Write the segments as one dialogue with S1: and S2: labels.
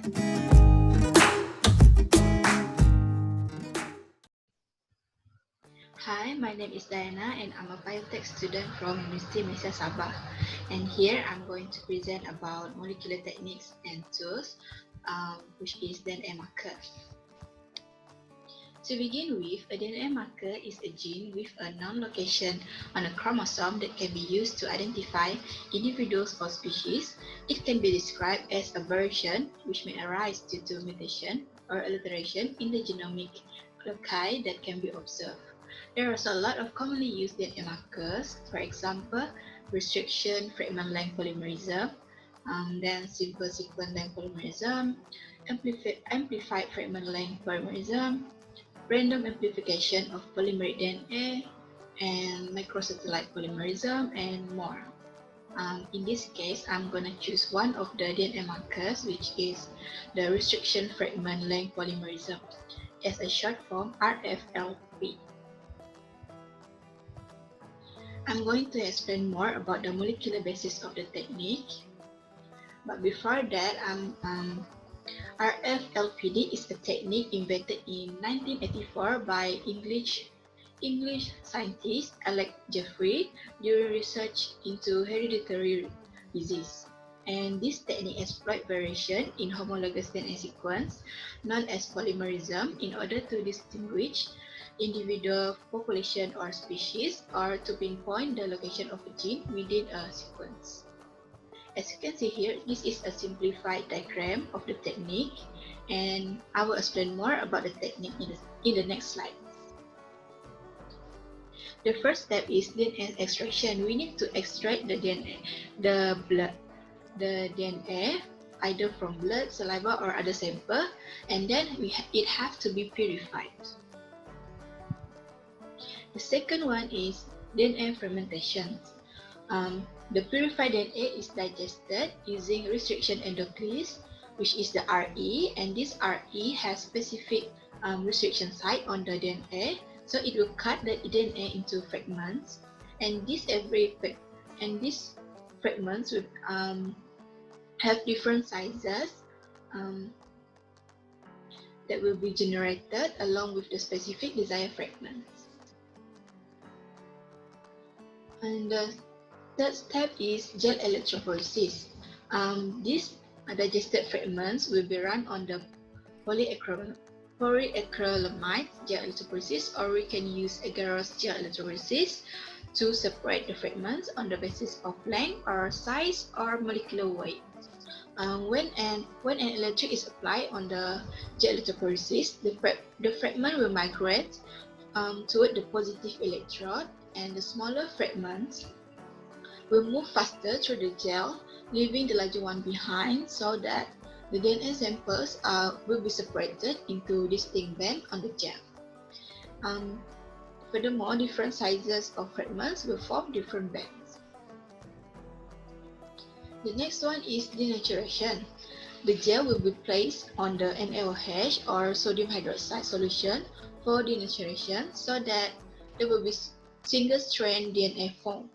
S1: Hi, my name is Diana and I'm a biotech student from University Malaysia Sabah. And here I'm going to present about molecular techniques and tools, which is DNA marker. To begin with, a DNA marker is a gene with a known location on a chromosome that can be used to identify individuals or species. It can be described as a variation which may arise due to mutation or alteration in the genomic loci that can be observed. There are also a lot of commonly used DNA markers, for example, restriction fragment length polymerism, then simple sequence length polymerism, amplified fragment length polymerism, random amplification of polymeric DNA, and microsatellite polymerism, and more. In this case, I'm going to choose one of the DNA markers, which is the restriction fragment length polymerism, as a short form RFLP. I'm going to explain more about the molecular basis of the technique. But before that, RFLPD is a technique invented in 1984 by English scientist Alex Jeffrey during research into hereditary disease. And this technique exploits variation in homologous DNA sequence, known as polymerism, in order to distinguish individual population or species, or to pinpoint the location of a gene within a sequence. As you can see here, this is a simplified diagram of the technique, and I will explain more about the technique in the next slide. The first step is DNA extraction. We need to extract the DNA, either from blood, saliva, or other sample, and then it have to be purified. The second one is DNA fermentation. The purified DNA is digested using restriction endonuclease, which is the RE, and this RE has specific restriction site on the DNA, so it will cut the DNA into fragments, and these fragments will have different sizes that will be generated along with the specific desired fragments. And the third step is gel electrophoresis. These digested fragments will be run on the polyacrylamide gel electrophoresis, or we can use agarose gel electrophoresis to separate the fragments on the basis of length or size or molecular weight. When an electric is applied on the gel electrophoresis, the fragment will migrate toward the positive electrode, and the smaller fragments will move faster through the gel, leaving the larger one behind, so that the DNA samples will be separated into distinct bands on the gel. Furthermore, different sizes of fragments will form different bands. The next one is denaturation. The gel will be placed on the NaOH or sodium hydroxide solution for denaturation, so that there will be single-strand DNA formed.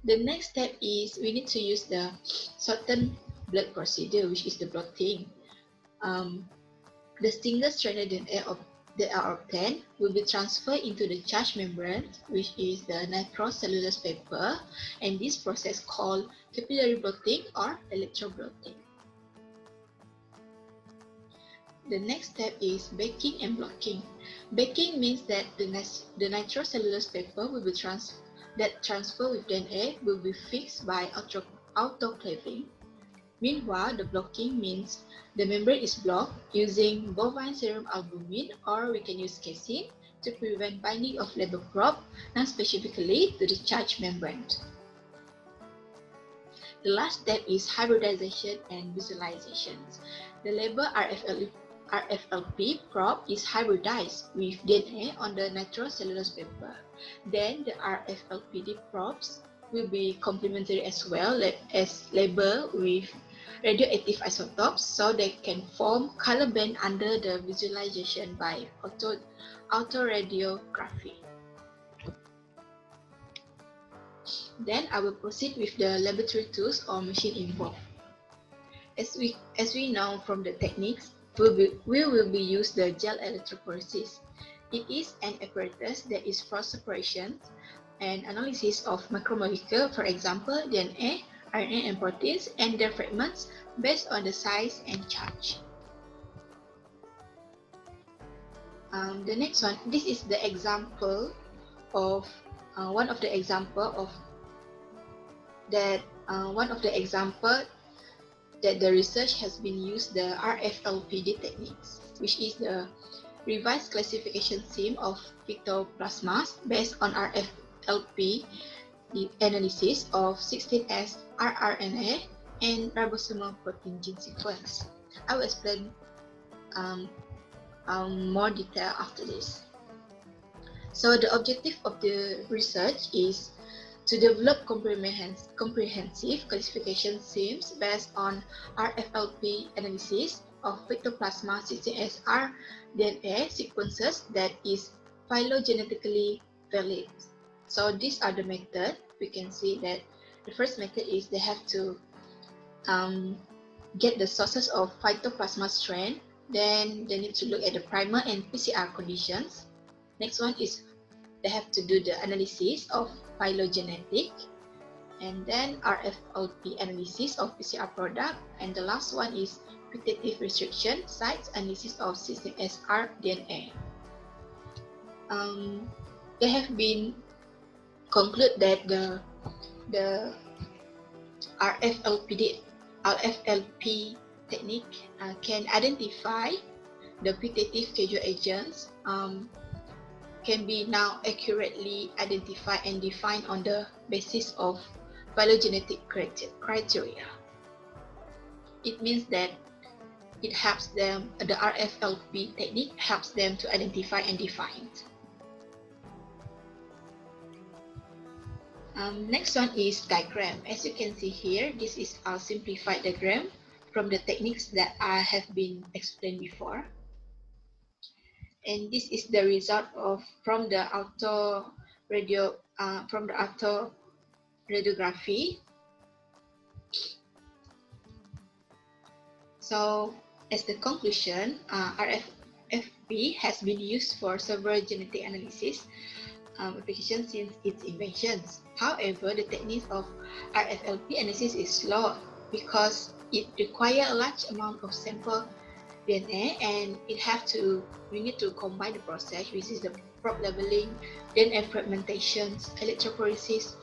S1: The next step is we need to use the Shortened blood procedure, which is the blotting. The single-stranded DNA that are obtained will be transferred into the charged membrane, which is the nitrocellulose paper, and this process called capillary blotting or electroblotting. The next step is baking and blocking. Baking means that the nitrocellulose paper will be transfer with DNA will be fixed by autoclaving. Meanwhile, the blocking means the membrane is blocked using bovine serum albumin, or we can use casein to prevent binding of label probe, non-specifically to the charged membrane. The last step is hybridization and visualization. The label RFLP probe is hybridized with DNA on the nitrocellulose paper. Then the RFLPD probes will be complementary as well as labeled with radioactive isotopes, so they can form color band under the visualization by autoradiography. Then I will proceed with the laboratory tools or machine involved. As we know from the techniques, we will be use the gel electrophoresis. It is an apparatus that is for separation and analysis of macromolecule, for example, DNA, RNA, and proteins, and their fragments based on the size and charge. The next one, this is the example of one of the example that the research has been used the RFLPD techniques, which is the revised classification scheme of phytoplasmas based on RFLP, the analysis of 16S rRNA and ribosomal protein gene sequence. I will explain more detail after this. So the objective of the research is to develop comprehensive classification schemes based on RFLP analysis of phytoplasma 16S rDNA sequences that is phylogenetically valid. So these are the methods. We can see that the first method is they have to get the sources of phytoplasma strain. Then they need to look at the primer and PCR conditions. Next one is they have to do the analysis of phylogenetic, and then RFLP analysis of PCR product, and the last one is putative restriction sites analysis of 16S rDNA. They have been conclude that the RFLP technique can identify the putative causal agents, can be now accurately identified and defined on the basis of phylogenetic criteria. It means that it helps them, the RFLP technique helps them to identify and define. Next one is diagram. As you can see here, this is our simplified diagram from the techniques that I have been explained before. And this is the result of from the autoradiography. So as the conclusion, RFLP has been used for several genetic analysis applications since its inventions. However, the technique of RFLP analysis is slow because it requires a large amount of sample DNA, and we need to combine the process, which is the probe labeling, DNA fragmentations, electrophoresis,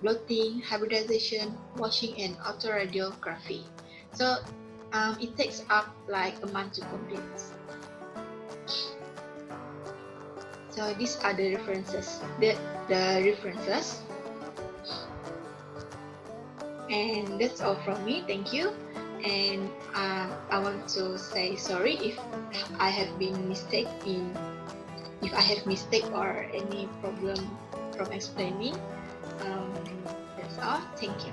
S1: blotting, hybridization, washing, and autoradiography. So it takes up like a month to complete. So these are the references. The references. And that's all from me. Thank you. And I want to say sorry if I have mistake or any problem from explaining. That's all. Thank you.